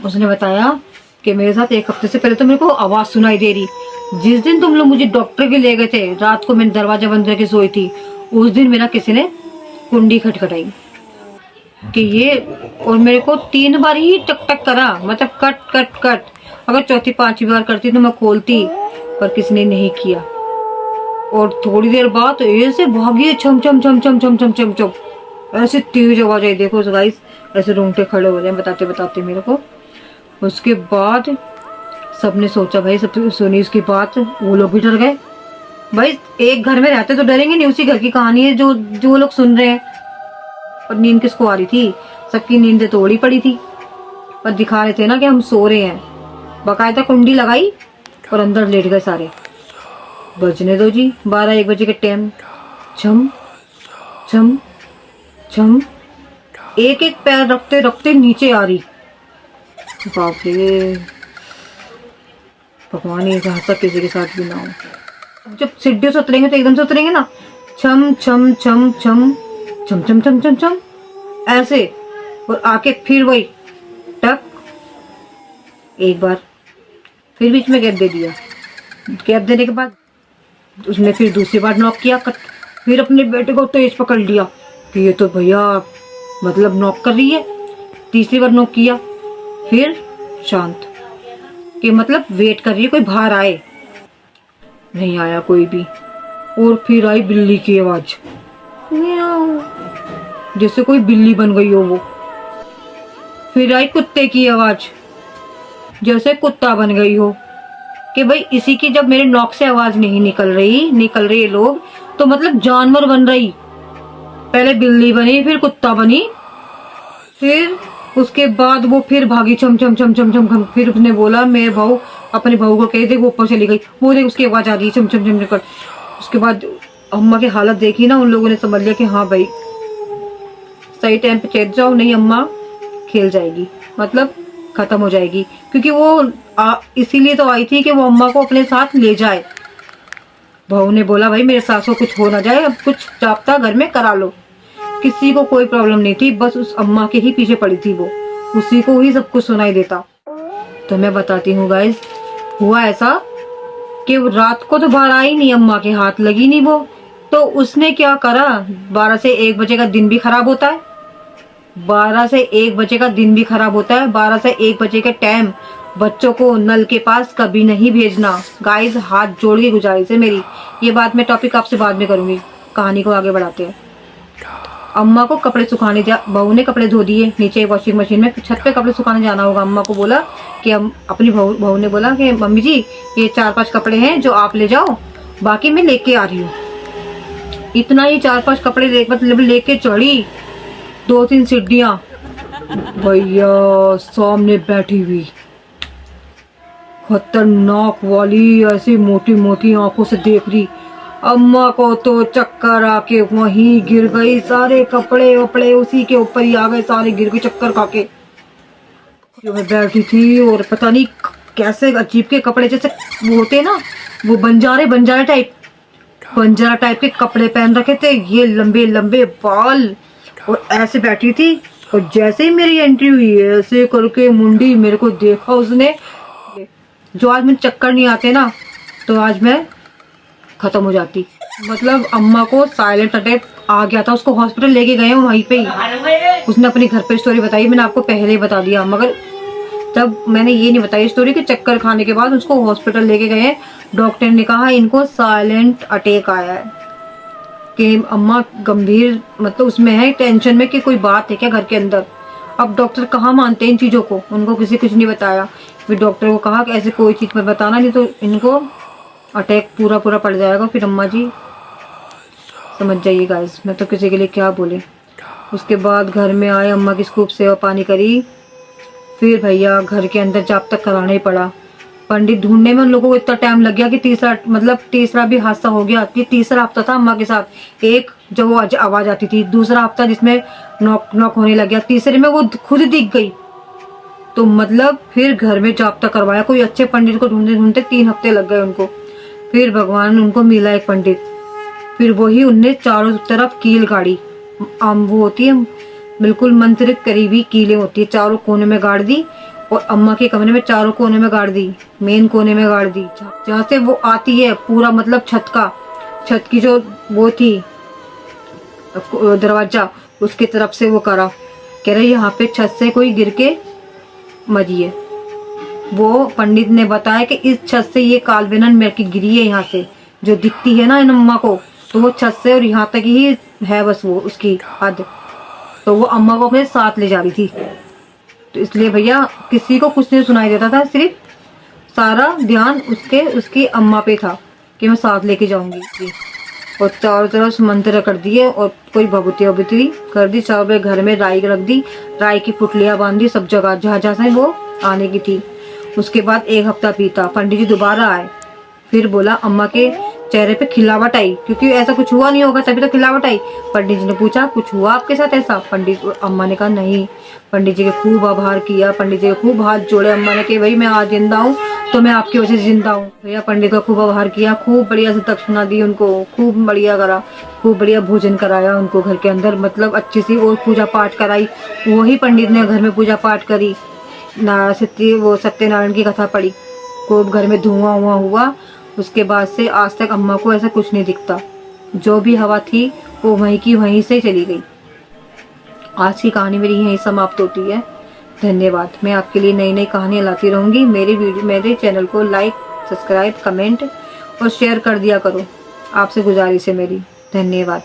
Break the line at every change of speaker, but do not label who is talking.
उसने बताया कि मेरे साथ एक हफ्ते से पहले तो मेरे को आवाज सुनाई दे रही। जिस दिन तुम लोग मुझे डॉक्टर के ले गए थे, रात को मैंने दरवाजा बंद करके सोई थी, उस दिन मेरा किसी ने कुंडी खटखटाई कि ये, और मेरे को 3 बार ही टक टक करा, मतलब कट कट कट। अगर चौथी पांचवी बार करती तो मैं खोलती, पर किसी ने नहीं किया। और थोड़ी देर बाद तो ऐसे भागी, छम छम छम छम छम छम छम छम, ऐसे तेज आवाज आई। देखो गाइस, ऐसे रोंगटे खड़े हो जाए बताते बताते मेरे को। उसके बाद सबने सोचा, भाई सब सुनी उसकी बात, वो लोग भी डर गए। भाई एक घर में रहते तो डरेंगे नहीं, उसी घर की कहानी है जो जो लोग सुन रहे हैं। और नींद किसको आ रही थी? सबकी नींद तोड़ी पड़ी थी, पर दिखा रहे थे ना कि हम सो रहे हैं। बाकायदा कुंडी लगाई और अंदर लेट गए सारे। बजने दो जी 12-1 बजे के टाइम, छम छम छम, एक एक पैर रखते रखते नीचे आ रही। बाप रे भगवान, ये हादसा किसी के साथ भी ना हो। जब सीढ़ियों से उतरेंगे तो एकदम से उतरेंगे ना, छम छम छम छम छम छम छम छम छम ऐसे, और आके फिर वही टक एक बार, फिर बीच में गैप दे दिया। गैप देने के बाद उसने फिर दूसरी बार नॉक किया, फिर अपने बेटे को तेज पकड़ लिया कि ये तो भैया मतलब नॉक कर रही है। तीसरी बार नॉक किया, फिर शांत, कि मतलब वेट कर रही है कोई बाहर आए। नहीं आया कोई भी। और फिर आई बिल्ली की आवाज, जैसे कोई बिल्ली बन गई हो वो। फिर आई कुत्ते की आवाज, जैसे कुत्ता बन गई हो। कि भाई इसी की जब मेरे नॉक से आवाज नहीं निकल रही है लोग, तो मतलब जानवर बन रही। पहले बिल्ली बनी, फिर कुत्ता बनी, फिर उसके बाद वो फिर भागी चम चम चम चम चम चम। फिर उसने बोला, मेरे बहू अपने बहू को कह दे, वो ऊपर चली गई, वो देख उसकी आवाज आ रही है चम चम चम कर। उसके बाद अम्मा की हालत देखी ना, उन लोगों ने समझ लिया कि हाँ भाई सही टाइम पे चेत जाओ, नहीं अम्मा खेल जाएगी, मतलब खत्म हो जाएगी। क्योंकि वो इसीलिए तो आई थी कि वो अम्मा को अपने साथ ले जाए। बहू ने बोला, भाई मेरे सास को कुछ हो ना जाए, अब कुछ जाप्ता घर में करा लो। किसी को कोई प्रॉब्लम नहीं थी, बस उस अम्मा के ही पीछे पड़ी थी वो, उसी को ही सब कुछ सुनाई देता। तो मैं बताती हूँ गाइस, हुआ ऐसा कि रात को तो बाहर आई नहीं, अम्मा के हाथ लगी नहीं वो। तो उसने क्या करा, 12 से 1 बजे का दिन भी खराब होता है, 12 से 1 बजे का दिन भी खराब होता है। 12 से 1 बजे के टाइम बच्चों को नल के पास कभी नहीं भेजना। गाइस हाथ जोड़ के गुजारिश है मेरी, ये बात मैं टॉपिक आपसे बाद में करूंगी, कहानी को आगे बढ़ाते हैं। अम्मा को कपड़े सुखाने बहू ने कपड़े धो दिए नीचे वॉशिंग मशीन में, छत पे कपड़े सुखाने जाना होगा। अम्मा को बोला कि अपनी बहू ने बोला कि मम्मी जी ये 4-5 कपड़े हैं जो आप ले जाओ, बाकी मैं लेके आ रही हूँ। इतना ही 4-5 कपड़े मतलब लेके चढ़ी 2-3 सीढ़ियां, भैया सामने बैठी हुई खतरनाक वाली, ऐसी मोटी मोटी आंखों से देख रही। अम्मा को तो चक्कर आके वहीं गिर गई, सारे कपड़े वपड़े उसी के ऊपर ही आ गए, सारे गिर गए चक्कर खाके। जो मैं बैठी थी, और पता नहीं कैसे अजीब के कपड़े, जैसे वो होते ना, वो बंजारा टाइप के कपड़े पहन रखे थे, ये लंबे लंबे बाल, और ऐसे बैठी थी। और जैसे ही मेरी एंट्री हुई, ऐसे करके मुंडी मेरे को देखा उसने। जो आज मुझे चक्कर नहीं आते ना, तो आज मैं खत्म हो जाती। मतलब अम्मा को साइलेंट अटैक आ गया था, उसको हॉस्पिटल लेके गए वहीं पे ही। उसने अपनी घर पे स्टोरी बताई, मैंने आपको पहले ही बता दिया, मगर तब मैंने ये नहीं बताई स्टोरी कि चक्कर खाने के बाद उसको हॉस्पिटल लेके गए। डॉक्टर ने कहा इनको साइलेंट अटैक आया है, कि अम्मा गंभीर मतलब उसमें है, टेंशन में कि कोई बात है क्या घर के अंदर। अब डॉक्टर कहाँ मानते हैं इन चीजों को, उनको किसी कुछ नहीं बताया। फिर डॉक्टर को कहा कि ऐसे कोई चीज मत बताना, नहीं तो इनको अटैक पूरा पड़ जाएगा। फिर अम्मा जी समझ जाइए गाइस, मैं तो किसी के लिए क्या बोले। उसके बाद घर में आए, अम्मा की खूब सेवा पानी करी। फिर भैया घर के अंदर जाप तक कराना ही पड़ा। पंडित ढूंढने में उन लोगों को इतना टाइम लग गया कि तीसरा भी हादसा हो गया। कि तीसरा हफ्ता था अम्मा के साथ, एक जब वो आवाज आती थी, दूसरा हफ्ता जिसमें नॉक होने लग गया, तीसरे में वो खुद दिख गई। तो मतलब फिर घर में जाप तक करवाया, कोई अच्छे पंडित को ढूंढते ढूंढते 3 हफ्ते लग गए उनको। फिर भगवान उनको मिला एक पंडित, फिर वही उनने चारों तरफ कील गाड़ी, वो होती है बिल्कुल मंत्रित करी हुई कीलें होती है, चारों कोने में गाड़ दी। और अम्मा के कमरे में चारों कोने में गाड़ दी, मेन कोने में गाड़ दी। जहाँ से वो आती है पूरा मतलब छत की जो वो थी दरवाजा, उसकी तरफ से वो करा, कह रहे यहाँ पे छत से कोई गिर के मरी है। वो पंडित ने बताया कि इस छत से ये कालबेनन मेरे की गिरी है, यहाँ से जो दिखती है ना इन अम्मा को, तो वो छत से और यहाँ तक ही है बस वो उसकी हद। तो वो अम्मा को अपने साथ ले जा रही थी। तो इसलिए भैया किसी को कुछ नहीं सुनाई देता था, सिर्फ सारा ध्यान उसकी अम्मा पे था कि मैं साथ लेके जाऊंगी। और चारों तरफ मंत्र कर दिए और कोई भभूति वभूति कर दी, चारों घर में राई रख दी, राई की पुटलियां बांध दी सब जगह जहाँ जहाँ से वो आने की थी। उसके बाद 1 हफ्ता बीता, पंडित जी दोबारा आए, फिर बोला अम्मा के चेहरे पे खिलावट आई, क्योंकि ऐसा कुछ हुआ नहीं होगा तभी तो खिलावट आई। पंडित जी ने पूछा कुछ हुआ आपके साथ ऐसा? अम्मा ने कहा नहीं। पंडित जी के खूब आभार किया, पंडित जी के खूब हाथ जोड़े अम्मा ने कि भाई मैं आज जिंदा हूँ तो मैं आपकी वजह से जिंदा हूँ। भैया पंडित का खूब आभार किया, खूब बढ़िया से दक्षिणा दी उनको, खूब बढ़िया करा, खूब बढ़िया भोजन कराया उनको घर के अंदर, मतलब अच्छी सी और पूजा पाठ कराई। वही पंडित ने घर में पूजा पाठ करी, वो सत्यनारायण की कथा पढ़ी, खूब घर में धुआं हुआ। उसके बाद से आज तक अम्मा को ऐसा कुछ नहीं दिखता, जो भी हवा थी वो वहीं की वहीं से चली गई। आज की कहानी मेरी यहीं समाप्त होती है। धन्यवाद। मैं आपके लिए नई नई कहानियाँ लाती रहूंगी। मेरे चैनल को लाइक, सब्सक्राइब, कमेंट और शेयर कर दिया करो, आपसे गुजारिश है मेरी। धन्यवाद।